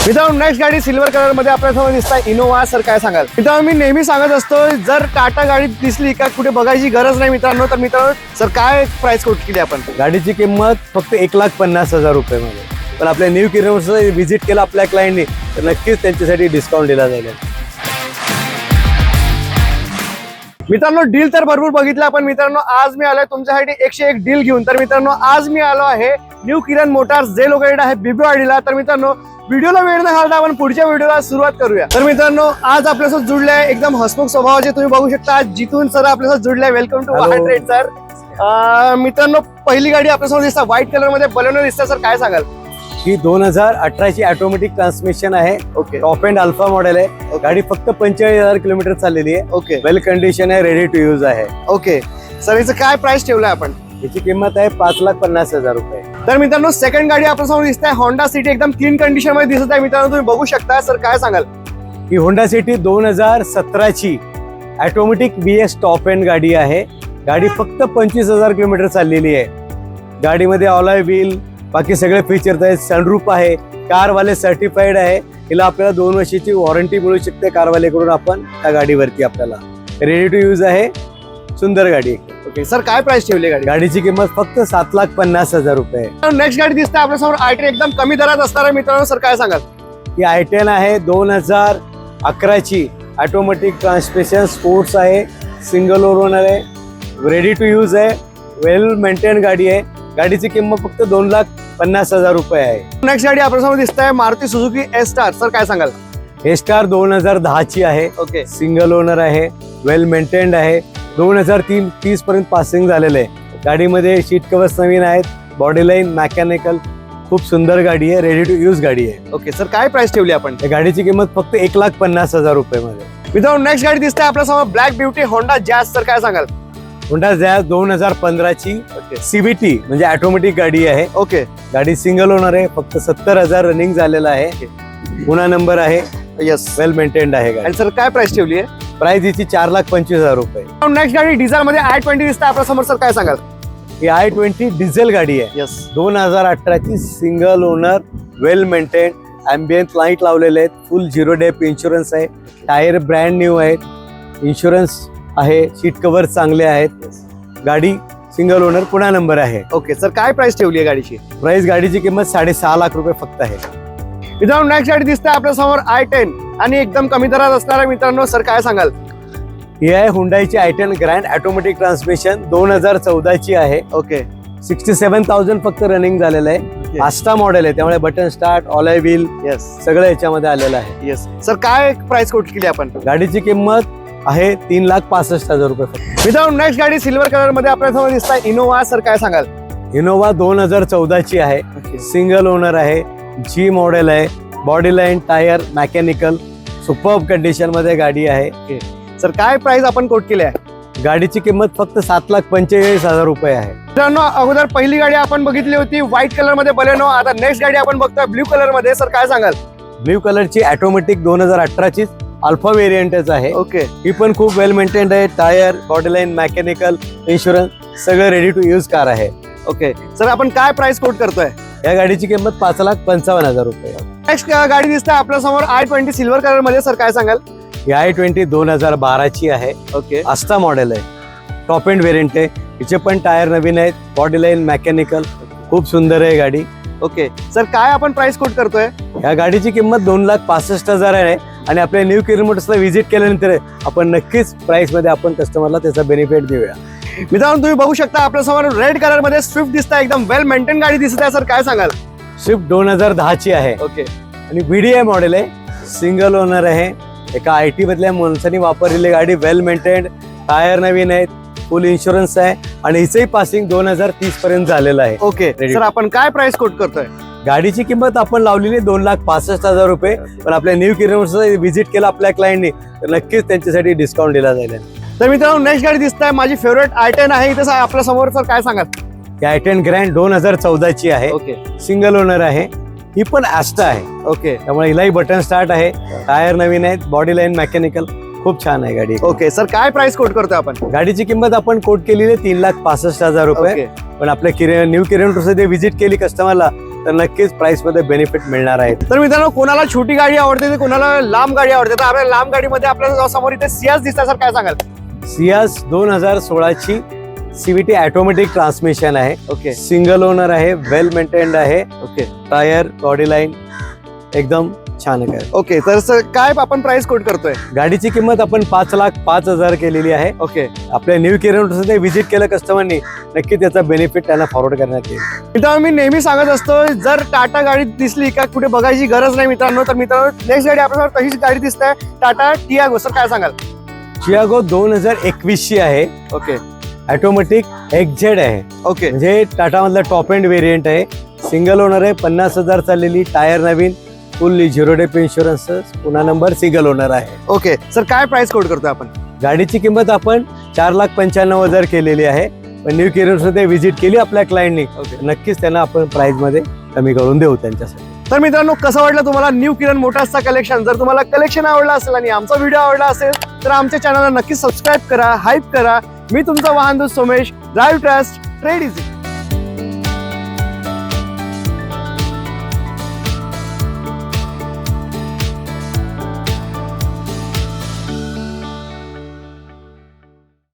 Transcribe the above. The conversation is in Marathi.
मित्रांनो नेक्स्ट गाडी सिल्वर कलर मध्ये आपल्यासमोर दिसत इनोवा. सर काय सांगाल? मित्रांनो मी नेहमी सांगत असतो जर टाटा गाडी दिसली का कुठे बघायची गरज नाही मित्रांनो. तर मित्रांनो सर काय प्राइस कोट केली आपण? गाडीची किंमत फक्त 1,50,000 रुपये मध्ये. पण आपल्या न्यू किरण व्हिजिट केला आपल्या क्लायंटने तर नक्कीच त्यांच्यासाठी डिस्काउंट दिला जाईल. मित्रांनो डील तर भरपूर बघितला पण मित्रांनो आज मी आलोय तुमच्यासाठी 101 डील घेऊन. तर मित्रांनो आज मी आलो आहे न्यू किरण मोटार्स जे लोकेटेड आहे BBवाडीला. तर मित्रांनो व्हिडिओला वेळ न घालता आपण पुढच्या व्हिडिओला सुरुवात करूया. तर मित्रांनो आज आपल्यासोबत जुडले आहे एकदम हसमुख स्वभावाचे तुम्ही बघू शकता जिथून सर आपल्यासोबत जुडले आहे. वेलकम टू वाहन ट्रेड सर. मित्रांनो पहिली गाडी आपल्यासमोर दिसता व्हाईट कलर मध्ये बलेनो दिसता. सर काय सांगाल? ही 2018 ची ऑटोमॅटिक ट्रान्समिशन आहे. Okay top end alpha model आहे. गाडी फक्त 45,000 किलोमीटर चाललेली आहे. ओके वेल कंडिशन आहे, रेडी टू यूज आहे. ओके सर याचं काय प्राइस ठेवलंय आपण? याची किंमत आहे 5,50,000 रुपये. तर मित्रांनो सेकंड गाडी आपल्यासमोर दिसत आहे होंडा सिटी एकदम क्लीन कंडिशन मध्ये दिसत आहे. मित्रांनो तुम्ही बघू शकता. सर काय सांगाल? ही होंडा सिटी 2017 ची ऑटोमॅटिक BS टॉप एंड गाडी आहे. गाडी फक्त 25,000 किलोमीटर चाललेली आहे. गाडीमध्ये ऑलॉय व्हील बाकी सगळे फीचर्स आहेत. सनरूफ आहे. कारवाले सर्टिफाईड आहे. हिला आपल्याला 2 वर्षाची वॉरंटी मिळू शकते कारवालेकडून. आपण त्या गाडीवरती आपल्याला रेडी टू यूज आहे. सुंदर गाडी. ओके सर काय प्राइस ठेवली गाडी? गाडीची किंमत फक्त 7,50,000 रुपये. नेक्स्ट गाडी दिसते आपल्यासमोर i10 एकदम कमी दरात असणार आहे. मित्रांनो सर काय सांगाल? ही i10 आहे 2011 ची ऑटोमॅटिक ट्रान्समिशन स्पोर्ट्स आहे. सिंगल ओनर आहे. रेडी टू यूज आहे. वेल मेंटेन गाडी आहे. गाडीची किंमत फक्त 2,50,000 रुपये आहे. नेक्स्ट गाडी आपल्यासमोर दिसत आहे मारुती सुझुकी S-Star. सर काय सांगाल? S-Star 2010 ची आहे. ओके सिंगल ओनर आहे. वेल मेंटेन्ड आहे. 2030 पर्यंत पासिंग झालेलं आहे. गाडीमध्ये सीट कवर्स नवीन आहेत. बॉडी लाईन मेकॅनिकल खूप सुंदर गाडी आहे. रेडी टू यूज गाडी आहे. ओके सर काय प्राइस ठेवली आपण? या गाडीची किंमत फक्त 1,50,000 रुपये मध्ये. मित्रांनो नेक्स्ट गाडी दिसते आपल्यासमोर black beauty Honda jazz. Sir काय सांगाल? होंडा जॅझ 2015 ची CVT म्हणजे ऑटोमॅटिक गाडी आहे. ओके गाडी सिंगल ओनर आहे. फक्त 70,000 रनिंग झालेला आहे. पुन्हा नंबर आहे. यस वेल मेंटेन्ड आहे गाडी. आणि सर काय प्राइस ठेवली आहे? प्राइस याची 4,25,000 रुपये. नेक्स्ट गाडी डिझेल मध्ये i20 दिसते आपल्यासमोर. सर काय सांगाल? ही i20 डिझेल गाडी आहे. यस 2018 ची सिंगल ओनर वेल मेंटेन. अँबियंट लाईट लावलेले आहेत. फुल 0 डेप इन्शुरन्स आहे. टायर ब्रँड न्यू आहेत. इन्शुरन्स आहे. सीट कव्हर चांगले आहेत. गाडी सिंगल ओनर पुन्हा नंबर आहे. ओके सर काय प्राइस ठेवली आहे गाडीची? प्राइस गाडीची किंमत 6.5 लाख रुपये फक्त आहे. मित्रांनो नेक्स्ट गाडी दिसते आपल्यासमोर i10 आणि एकदम कमी दरात असणार आहे. मित्रांनो सर काय सांगाल? ही आहे हुंडाईची i10 ग्रँड ऑटोमॅटिक ट्रान्समिशन 2014 ची आहे. ओके 67,000 फक्त रनिंग झालेलं आहे. आस्टा मॉडेल आहे त्यामुळे button start alloy wheel yes सगळं याच्यामध्ये आलेलं आहे. यस सर काय प्राइस कोट केली आपण? गाडीची किंमत आहे 3,65,000 रुपये फक्त. मित्रांनो नेक्स्ट गाडी सिल्वर कलर मध्ये आपल्यासमोर दिसत आहे इनोवा. सर काय सांगाल? इनोवा 2014 ची आहे. सिंगल ओनर आहे. G मॉडेल आहे. Body line tyre mechanical superb condition मध्ये गाडी आहे. सर काय प्राइस आपण कोट केली आहे? गाडीची किंमत फक्त 7,45,000 रुपये आहे. मित्रांनो अगोदर पहिली गाडी आपण बघितली होती व्हाईट कलर मध्ये बलेनो. आता नेक्स्ट गाडी आपण बघतोय ब्ल्यू कलर मध्ये. सर काय सांगाल? ब्ल्यू कलरची ऑटोमॅटिक 2018 ची अल्फा व्हेरियंटच आहे. ओके ही पण खूप वेल मेंटेन्ड आहे. Tyre body line mechanical insurance सगळं रेडी टू यूज कार आहे. ओके सर आपण काय प्राइस कोट करतोय? या गाडीची किंमत 5,55,000 रुपये. नेक्स्ट गाडी दिसते आपल्यासमोर i20 सिल्वर कलर मध्ये. सर काय सांगाल? ही i20 2012 ची आहे. ओके आस्टा मॉडेल आहे. टॉप एंड व्हेरियंट आहे. हिचे पण टायर नवीन आहेत. बॉडी लाईन मेकॅनिकल खूप सुंदर आहे गाडी. ओके सर काय आपण प्राइस कोट करतोय? या गाडीची किंमत 2,65,000 आहे. आणि आपल्या न्यू किरण मोटर्सला व्हिजिट केल्यानंतर आपण नक्कीच प्राइस मध्ये आपण कस्टमरला त्याचा बेनिफिट देऊया. मित्रांनो तुम्ही बघू शकता आपल्यासमोर रेड कलर मध्ये स्विफ्ट दिसत आहे. एकदम वेल मेंटेन गाडी दिसत आहे. सर काय सांगाल? स्विफ्ट 2010 ची आहे. ओके आणि VDI मॉडेल आहे. सिंगल ओनर आहे. एका IT मधल्या माणसाने वापरलेली गाडी. वेल मेंटेन्ड. टायर नवीन आहेत. फुल इन्शुरन्स आहे. आणि हिचंही पासिंग 2030 पर्यंत झालेलं आहे. ओके सर आपण काय प्राइस कोट करतोय? गाडीची किंमत आपण लावलेली 2,65,000 रुपये. पण आपल्या न्यू किरण व्हिजिट केला आपल्या क्लायंटनी तर नक्कीच त्यांच्यासाठी डिस्काउंट दिला जाईल. तर मित्रांनो नेक्स्ट गाडी दिसत आहे माझी फेवरेट i10 आहे. इथं आपल्या समोर. सर काय सांगाल? i10 ग्रँड 2014 ची आहे. ओके सिंगल ओनर आहे. ही पण आस्टा आहे. ओके त्यामुळे हिलाही बटन स्टार्ट आहे. टायर नवीन आहेत. बॉडी लाईन मेकॅनिकल खूप छान आहे गाडी. ओके सर काय प्राइस कोट करतोय आपण? गाडीची किंमत आपण कोट केलेली आहे 3,65,000 रुपये. पण आपल्या न्यू किरण व्हिजिट केली कस्टमरला तर नक्कीच प्राइस मध्ये बेनिफिट मिळणार आहे. तर मित्रांनो, कोणाला छोटी गाडी आवडते तर कोणाला लांब गाडी आवडते. तर आपल्या लांब गाडीमध्ये आपल्याला समोर इथे सियाज दिसतात सर, काय सांगाल? सियाज 2016ची CVT ऑटोमॅटिक ट्रान्समिशन आहे. ओके सिंगल ओनर आहे, वेल मेंटेन्ड आहे. ओके टायर बॉडी लाईन एकदम छान आहे. ओके, तर सर काय आपण प्राइस कोट करतोय? गाडीची किंमत आपण 5,05,000 केलेली आहे. ओके आपल्या न्यू किरण व्हिजिट केलं कस्टमरनी, नक्की त्याचा बेनिफिट त्यांना फॉरवर्ड करण्यात येईल. मित्रांनो, मी नेहमी सांगत असतो, जर टाटा गाडी दिसली का कुठे बघायची गरज नाही मित्रांनो. तर मित्रांनो, नेक्स्ट गाडी आपल्याला तशीच गाडी दिसते, टाटा टियागो. सर काय सांगाल? टियागो 2021ची आहे. ओके ऑटोमॅटिक XZ आहे. ओके म्हणजे टाटा मधला टॉप एंड व्हेरियंट आहे. सिंगल ओनर आहे, 50,000 चाललेली, टायर नवीन, फुल्ली 0 डेप इन्शुरन्स, पुन्हा नंबर सिंगल ओनर आहे. ओके सर, काय प्राइस कोट करतोय आपण? गाडीची किंमत आपण 4,95,000 केलेली आहे. पण न्यू किरण व्हिजिट केली आपल्या क्लायंटनी, नक्कीच त्यांना आपण प्राइस मध्ये कमी करून देऊ त्यांच्यासाठी. तर मित्रांनो, कसं वाटलं तुम्हाला न्यू किरण मोटार्सचा कलेक्शन? जर तुम्हाला कलेक्शन आवडला असेल आणि आमचा व्हिडिओ आवडला असेल तर आमच्या चॅनलला नक्की सबस्क्राईब करा, हाईप करा. मी तुमचा वाहन दोस्त Somesh, drive trust, trade easy.